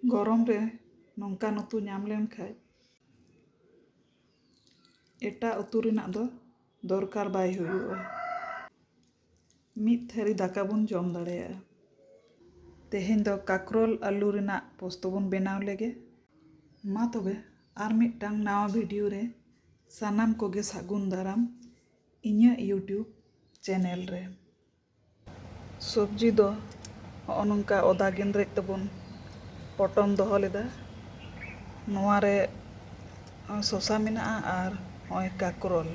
गरम रे नौकान उतु नाम लेन खाय एटा उतु रिना दो दरकार बाय हुयुआ। मिद थारी दाका बन जम दाड़ेया। तेहेन दो काकरोल आलू रिना पोस्तो बन बेनाव लेगे। मा तबे आर मिदटांग नावा वीडियो रे सानाम कोगे सागुन दाराम इन्या यूट्यूब चैनल रे। सब्जी दो नोंका ओदा गेंद्रेज तबन पटम दोहो लेदा। नोवा रे शसा मेना-आ आर होय काकरोल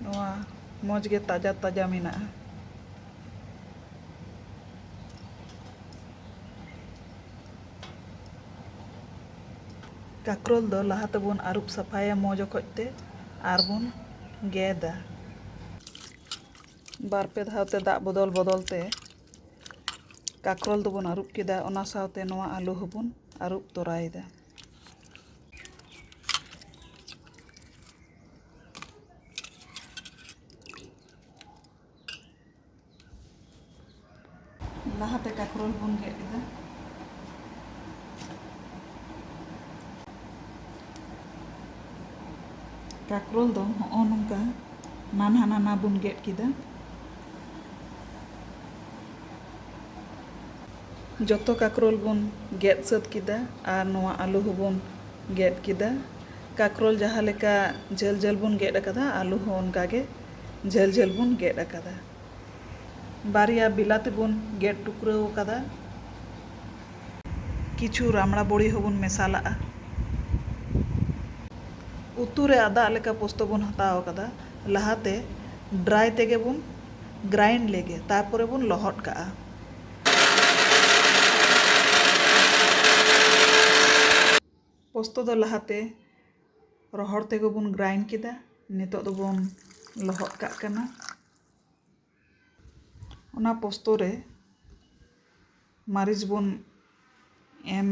नोवा मojge ताजा ताजा मेना-आ। काकरोल दो लहा तबन आरुप सफाया मौज ओखते आर बन गेदा। बारपे धावते दा बदल बदलते काकरोल दोबन आरुप केदा ओना सावते नोवा आलू होबन आरुप तोरायदा। लाहाते काकरोल बन गेदा। काकरोल दो नोंका नाना नाना बन गेद केदा। जतो काकरोल बन गेद सद केदा आर नोवा आलू होबन गेद केदा। काकरोल जहाँ लेका झल झल बन गेद अकादा आलू हो ओनकागे झल झल बन गेद अकादा। बारिया बिलाते बन गेद टुकराव अकादा। किछु रामड़ा बड़ी होबन मेसाला। उतु रे आदा लेका पोस्तो बन हताव अकादा। लाहाते ड्राई तेगे बन ग्राइंड लेगे तारपरे बन लहट काआ। पोस्तो दो लाहाते रोहड़ तेगे बन ग्राइंड केदा। नितोग दो बन लहट काग काना। ओना पोस्तो रे मारिच बन एम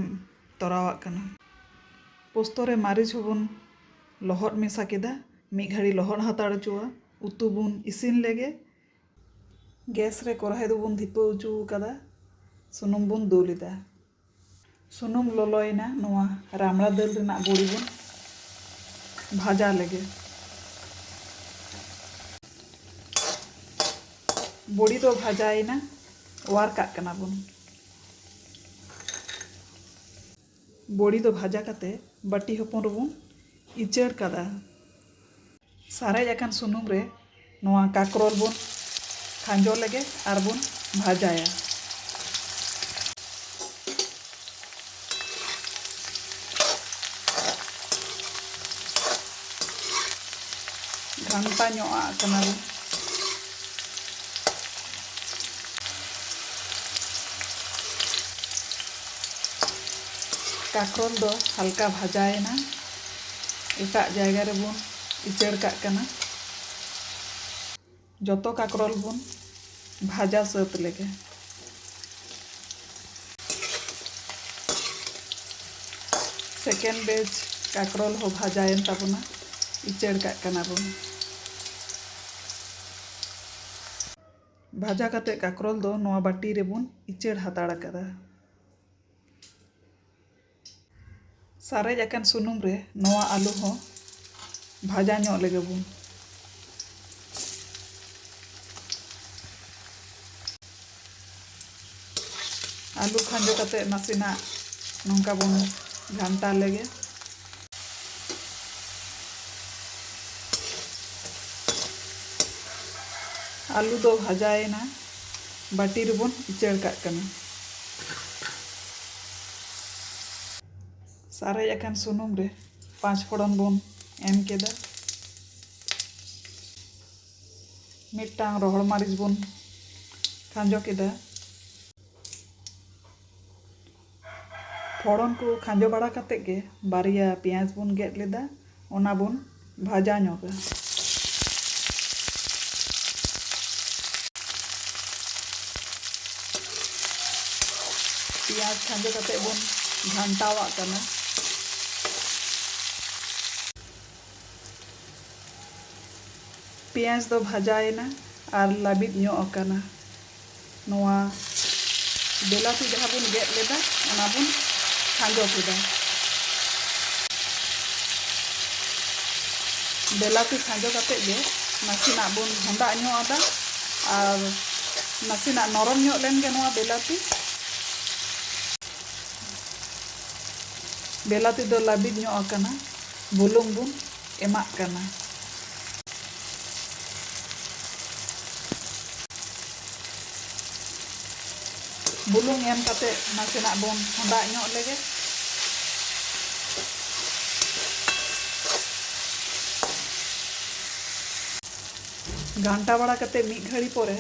तोरावाग काना। पोस्तो रे मारिच होबन लहट मेसा केदा। मिद घड़ी लहट हाताड़ चुआ उतु बन इसिन लेगे। गैस रे कढ़ाई दो बन धिपा उचु कादा। सुनुम बन दुलेदा। सुनुम लoloयना नोवा रामड़ा दाल रिना बड़ी बन भाजा लेगे। बड़ी दो भाजायना वार काग काना बन। बड़ी दो भाजा काते बाटी हपन रबन इचड़ कादा। सारेज आकान सुनुम रे नोवा काकरोल बन खांजो लेगे आर बन भाजाया। घंटा ᱧᱚᱜ ᱟᱠᱟᱱᱟ ᱵᱚᱱ। काकरोल दो हल्का भाजायना एटा जायगा रे बन इचड़ काग काना। जतो काकरोल बन भाजा सत लेगे। सेकेंड बेज काकरोल हो भाजायन ताबना इचड़ काग काना बन। भाजा काते काकरोल दो नोवा बाटी रे बन इचड़ हाताड़ कादा। सारेज आकान सुनुम रे नोवा आलू हो भाजा ᱧᱚᱜ लेगे बन। आलू खांजो काते नासेना नोंका बन घंटा लेगे। आलू दो भाजायना बाटी रे बन इचड़ काग काना। सारेज आकान सुनुम रे 5 फोड़न बन एम केदा। मिदटांग रोहड़ मारिच बन खांजो केदा। फोड़न को खांजो बाड़ा काते गे बारिया पेंयाज बन गेद लेदा ओना बन भाजा ᱧᱚᱜᱟ। पेंयाज खांजो काते बन घंटावाग काना। पेंयाज दो भाजायना आर लाबिद ᱧᱚᱜ आकाना। नोवा बेलाती जहाँ बन गेद लेदा ओना बन खांजो केदा बेलाती खांजो काते गे नासिना बन हंडा ᱧᱚᱜ आदा और नासिना नरम ᱧᱚᱜ लेन गे नोआ बेलाती दो लाबिद ᱧᱚᱜ आकना बुलुंग बन एमाक कना बुलुंग एम काते नासिना बन हंडा ᱧᱚᱜ लेगे घंटा बड़ा कते मिद घड़ी परे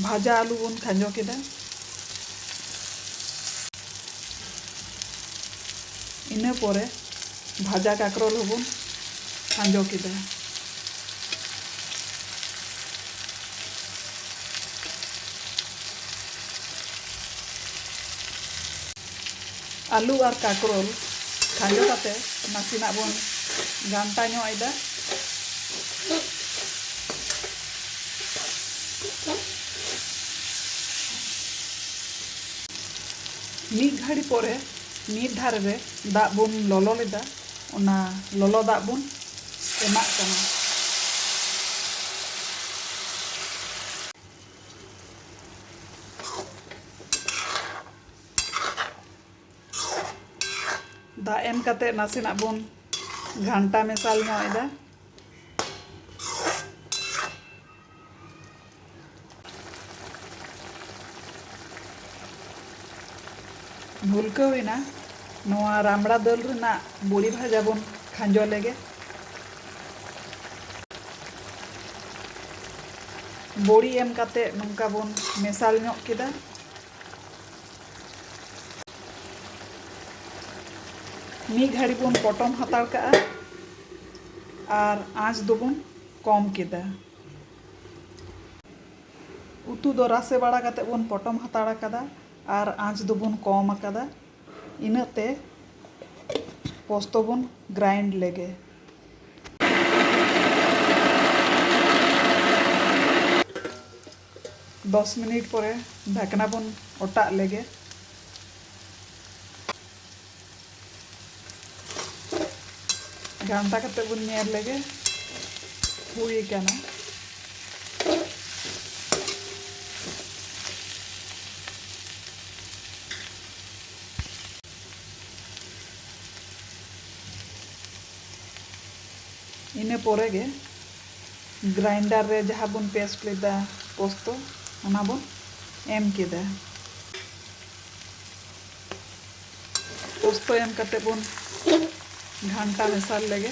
भाजा आलू बन खांजो केदा इना परे भाजा काकरोल बन खांजो केदा आलू और काकरोल खांजो काते नासिना बन घंटा ᱧᱚᱜ एदा मिद घड़ी परे मिद धारे रे दाग बन ललो लेदा ओना ललो दाग बन एमाक कना दाग एम काते नासिना बन घंटा मेसाल ᱧᱚᱜ एदा भुलकाविना नोआ रामड़ा दाल रेना बड़ी भाजा बन खांजो लेगे बड़ी एम काते नोंका बन मेसाल ᱧᱚᱜ केदा मिद घड़ी बन पटम हाताड़ का और आँच दो बन कम केदा उतु दो रासे बड़ा काते बन पटम हाताड़ कदा और आँच दो बन कम आकादा इनाते पोस्तो बन ग्राइंड लेगे 10 मिनट परे ढाकना बन ओटा लेगे घंटा कते बन नेर लेगे हुई काना इने पोरे गे ग्राइंडर रे जहाँ बन पेस्ट लेदा पोस्तो ओना बन एम केदा पोस्तो एम कते बन घंटा मेसाल लेगे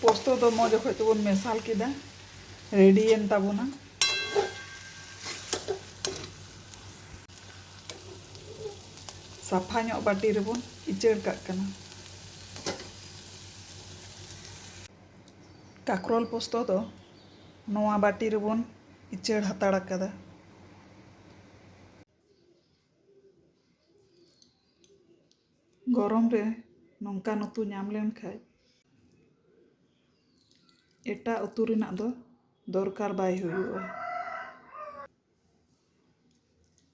पोस्तो दो मो जखो तो बन मेसाल केदा रेडी एन ताबोना साफा ᱧᱚᱜ बाटी रे बन इचड़ काग कना काकरोल पोस्तो दो नोआ बाटी रे बन इचड़ हाताड़ कदा गरम रे नोंका उतु नाम लेन खाय एटा उतु रेना दो दरकार बाय हुयुआ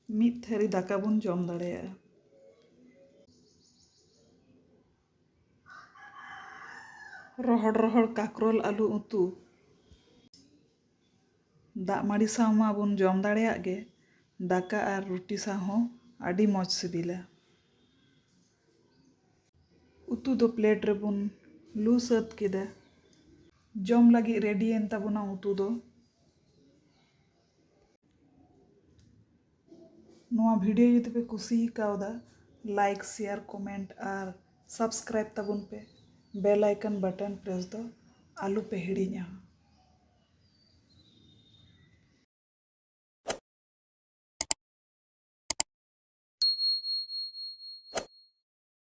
मिद थारी दाका बन जम दाड़ेया रोहड़ रोहड़ काकरोल आलू उतु दाग-माड़ी साव मा बन जम दाड़ेया गे दाका और रोटी साव हो आडी मौज सिबिला उतु दो प्लेट रे बन लू सात केदा जम लगी रेडी एन ताबोना उतु दो नोआ वीडियो जुदि पे कुसी कावदा लाइक शेयर कमेंट और सब्सक्राइब ताबुन पे बेल आइकन बटन प्रेस दो आलू पे हिड़ीña।